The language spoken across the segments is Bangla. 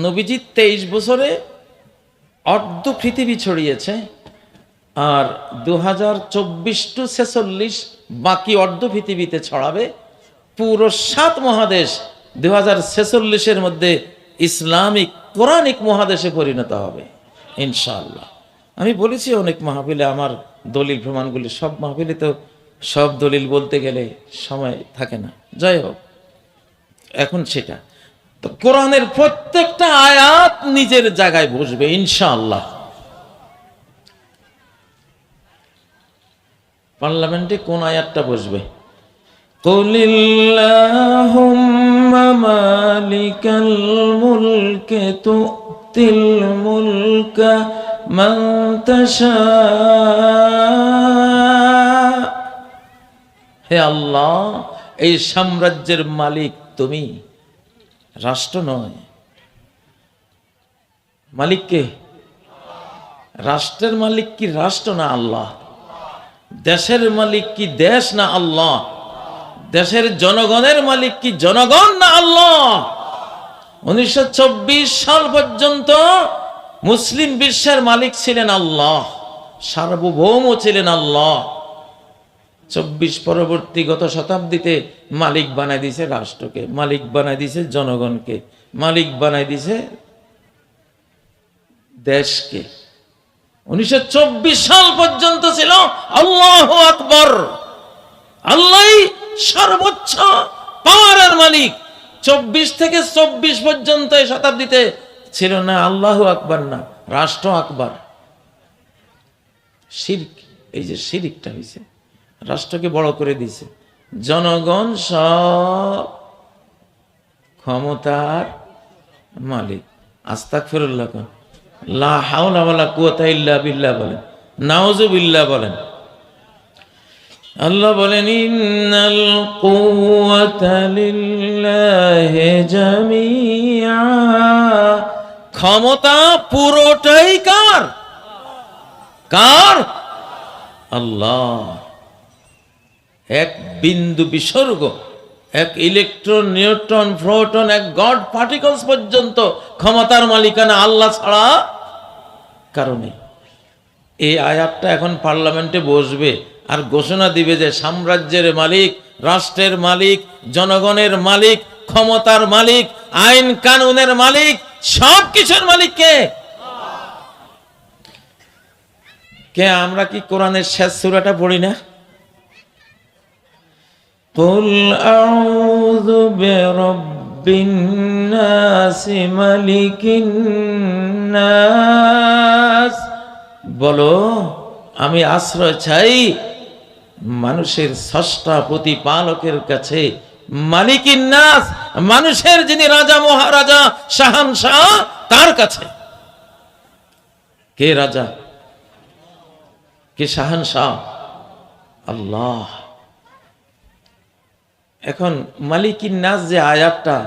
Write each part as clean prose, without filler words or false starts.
নবীজি 23 বছরে অর্ধ পৃথিবী ছড়িয়েছে, আর 2024 টু 46 বাকি অর্ধ পৃথিবীতে ছড়াবে। পুরো 7 মহাদেশ 2046-এর মধ্যে ইসলামিক কোরআনিক মহাদেশে পরিণত হবে ইনশাআল্লাহ। আমি বলেছি অনেক মাহফিলে আমার দলিল প্রমাণগুলি, সব মাহফিলে তো সব দলিল বলতে গেলে সময় থাকে না, যাই হোক এখন সেটা তো কোরআনের প্রত্যেকটা আয়াত নিজের জায়গায় বসবে ইনশাআল্লাহ। পার্লামেন্টে কোন আয়াতটা বসবে? কুলিল্লাহুম্মা মালিকাল মুলকি তুতিল মুলকা মান তাশা। হে আল্লাহ, এই সাম্রাজ্যের মালিক তুমি, রাষ্ট্র নয়। মালিক কে? রাষ্ট্রের মালিক কি রাষ্ট্র না আল্লাহ? দেশের মালিক কি দেশ না আল্লাহ? দেশের জনগণের মালিক কি জনগণ না আল্লাহ? 1924 সাল পর্যন্ত মুসলিম বিশ্বের মালিক ছিলেন আল্লাহ, সার্বভৌম ছিলেন আল্লাহ। 24 পরবর্তী গত শতাব্দীতে মালিক বানাই দিয়েছে রাষ্ট্রকে, মালিক বানাই দিয়েছে জনগণকে, মালিক বানাই দিয়েছে দেশকে। 1924 সাল পর্যন্ত ছিল আল্লাহু আকবার, আল্লাহই সর্বোচ্চ পাওয়ারের মালিক। 24 থেকে 24 পর্যন্ত এই শতাব্দীতে ছিল না আল্লাহু আকবার, না রাষ্ট্র আকবার। শিরক, এই যে শিরকটা হয়েছে, রাষ্ট্রকে বড় করে দিয়েছে, জনগণ সব ক্ষমতার মালিক। আস্তাগফিরুল্লাহ, লা হাওলা ওয়ালা কুওয়াতা ইল্লা বিল্লাহ বলেন, নাউযুবিল্লাহ বলেন। আল্লাহ বলেন ইন্নাল কুওয়াতা লিল্লাহি জামিআ। ক্ষমতা পুরোটাই কার? কার? আল্লাহ। এক বিন্দু বিসর্গ, এক ইলেকট্রন, নিউট্রন, প্রোটন, এক গড পার্টিকলস পর্যন্ত ক্ষমতার মালিকানা আল্লাহ ছাড়া কারণে। এই আয়াতটা এখন পার্লামেন্টে বসবে আর ঘোষণা দিবে যে সাম্রাজ্যের মালিক, রাষ্ট্রের মালিক, জনগণের মালিক, ক্ষমতার মালিক, আইন কানুনের মালিক, সব কিছুর মালিক কে? কে? আমরা কি কোরআনের শেষ সূরাটা পড়ি না? কুল আউযু বিরাব্বিন নাস মালিকিন নাস। বলো আমি আশ্রয় চাই মানুষের স্রষ্টা প্রতিপালকের কাছে, মালিকিন নাস, মানুষের যিনি রাজা মহারাজা শাহানশাহ, তার কাছে। কে রাজা? কে শাহানশাহ? আল্লাহ। এখন মালিকিন নাস যে আয়াতটা,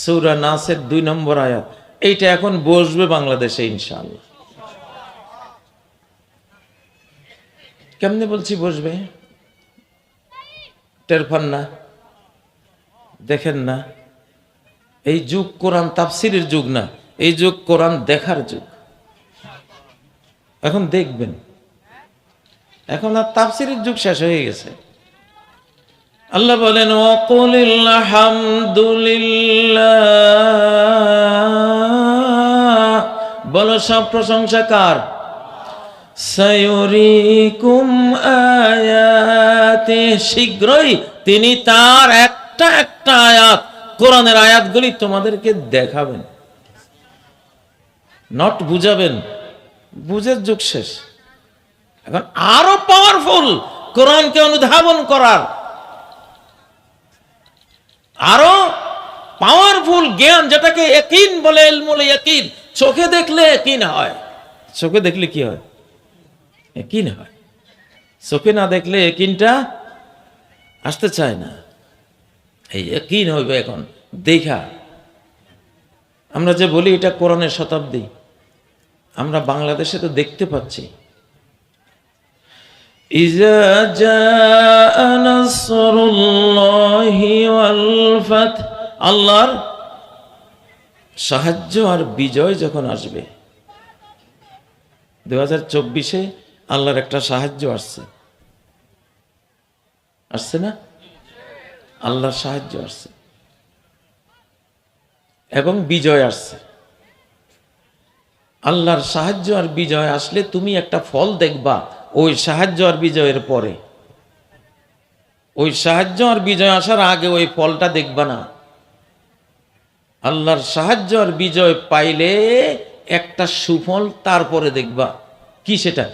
সূরা নাসের 2 নম্বর আয়াত, এইটা এখন বসবে বাংলাদেশে ইনশাআল্লাহ। কেমনে বলছি বসবে? টের পান না? দেখেন না? এই যুগ কোরআন তাফসিরের যুগ না, এই যুগ কোরআন দেখার যুগ। এখন দেখবেন, এখন আর তাফসিরের যুগ শেষ হয়ে গেছে। আল্লাহ বলেন ওয়াকুলিল হামদুলিল্লাহ, বলো সব প্রশংসা কার? সায়ুরিকুম আয়াতি, শীঘ্রই তিনি তার একটা একটা আয়াত, কোরআনের আয়াতগুলি তোমাদেরকে দেখাবেন, নট বুঝাবেন। বুঝের যুগ শেষ। এখন আরো পাওয়ারফুল কোরআনকে অনুধাবন করার, আরো পাওয়ারফুল জ্ঞান, যেটাকে ইয়াকিন বলে, ইলমুল ইয়াকিন। চোখে দেখলে ইয়াকিন হয়। চোখে দেখলে কি হয়? ইয়াকিন হয়। চোখে না দেখলে ইয়াকিনটা আসতে চায় না। এই ইয়াকিন হবে এখন দেখা। আমরা যে বলি এটা কোরআনের শতাব্দী, আমরা বাংলাদেশে তো দেখতে পাচ্ছি। ইজা জাআ নাসরুল্লাহি ওয়াল ফাত, আল্লাহর সাহায্য আর বিজয় যখন আসবে, 2024-এ আল্লাহর একটা সাহায্য আসছে, আসছে না? আল্লাহর সাহায্য আসছে এবং বিজয় আসছে। আল্লাহর সাহায্য আর বিজয় আসলে তুমি একটা ফল দেখবা ওই সাহায্য আর বিজয়ের পরে। ওই সাহায্য আর বিজয় আসার আগে ওই ফলটা দেখবা না। আল্লাহর সাহায্য আর বিজয় পাইলে একটা সুফল তারপরে দেখবা। কি সেটা?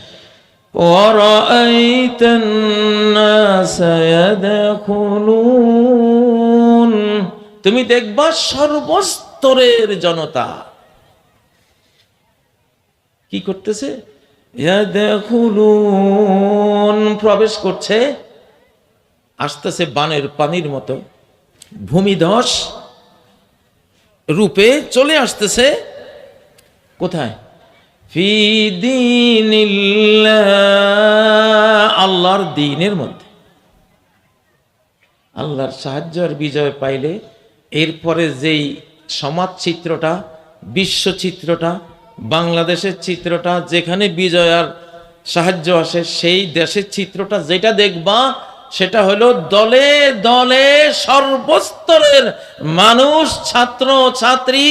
তুমি দেখবা সর্বস্তরের জনতা কি করতেছে? প্রবেশ করছে, আসতেছে বানের পানির মতো, ভূমিধস রূপে চলে আসতেছে। কোথায়? ফি দীনিল্লাহ, আল্লাহর দ্বীনের মধ্যে। আল্লাহর সাহায্য আর বিজয় পাইলে এরপরে যেই সমাজ চিত্রটা, বিশ্ব চিত্রটা, বাংলাদেশের চিত্রটা, যেখানে বিজয় আর সাহায্য আসে সেই দেশের চিত্রটা যেটা দেখবা সেটা হলো দলে দলে সর্বস্তরের মানুষ, ছাত্র ছাত্রী,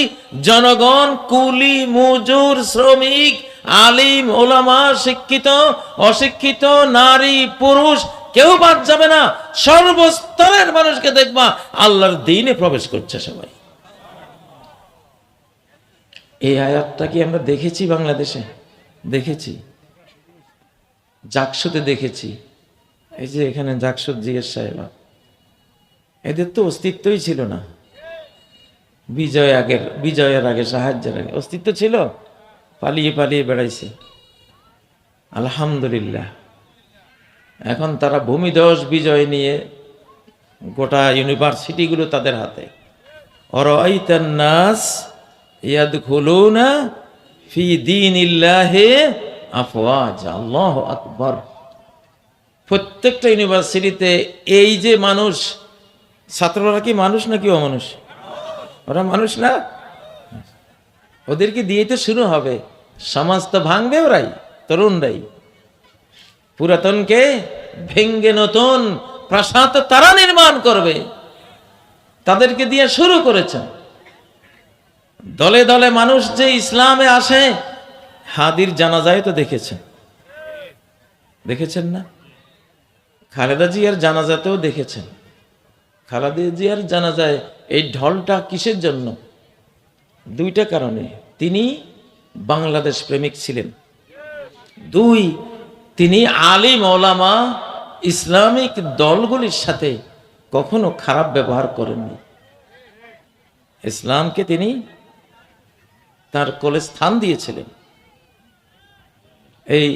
জনগণ, কুলি মজুর, শ্রমিক, আলিম ওলামা, শিক্ষিত অশিক্ষিত, নারী পুরুষ, কেউ বাদ যাবে না। সর্বস্তরের মানুষকে দেখবা আল্লাহর দ্বীনে প্রবেশ করছে সবাই। এই আয়াতটা কি আমরা দেখেছি বাংলাদেশে? দেখেছি, জাকসুতে দেখেছি। এই যে এখানে জাকসুদ জিজ্ঞেস সাহেব, এদের তো অস্তিত্বই ছিল না। বিজয়ের আগে সাহায্যের আগে অস্তিত্ব ছিল, পালিয়ে পালিয়ে বেড়াইছে। আলহামদুলিল্লাহ, এখন তারা ভূমিধস বিজয় নিয়ে গোটা ইউনিভার্সিটিগুলো তাদের হাতে। অরাআইতান নাস ইয়াদখুলুনা ফি দীনিল্লাহি আফওয়াজা। আল্লাহু আকবার। প্রত্যেকটা ইউনিভার্সিটিতে এই যে মানুষ, ছাত্ররা কি মানুষ নাকি অমানুষ? ওরা মানুষ না? ওদেরকে দিয়ে তো শুরু হবে। সমাজ তো ভাঙবে ওরাই, তরুণরাই। পুরাতনকে ভেঙ্গে নতুন প্রাসাদ তারা নির্মাণ করবে, তাদেরকে দিয়ে শুরু করেছেন। দলে দলে মানুষ যে ইসলামে আসে, হাদির জানাজায় তো দেখেছেন না? খালেদা জিয়ার জানাজাতেও দেখেছেন। খালেদা জিয়ার জানাজায় এই ঢলটা কিসের জন্য? দুইটা কারণে। তিনি বাংলাদেশ প্রেমিক ছিলেন, দুই, তিনি আলিম ওলামা ইসলামিক দলগুলির সাথে কখনো খারাপ ব্যবহার করেননি। ইসলামকে তিনি তার কোলে স্থান দিয়েছিলেন। এই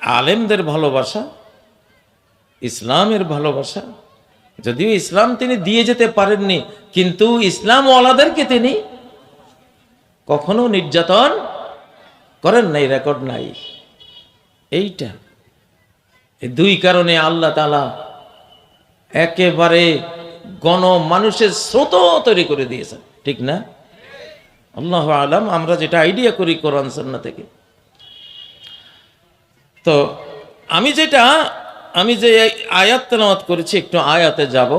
আলেমদের ভালোবাসা, ইসলামের ভালোবাসা, যদিও ইসলাম তিনি দিয়ে যেতে পারেননি, কিন্তু ইসলাম ওয়ালাদেরকে তিনি কখনো নির্যাতন করেন নাই, রেকর্ড নাই। এইটা, এই দুই কারণে আল্লাহ তাআলা একেবারে গণ মানুষের স্রোত তৈরি করে দিয়েছেন, ঠিক না? আল্লাহু আলাম, আমরা যেটা আইডিয়া করি কোরআন সুন্নাহ থেকে। তো আমি যে আয়াত তেলাওয়াত করেছি, একটু আয়াতে যাব।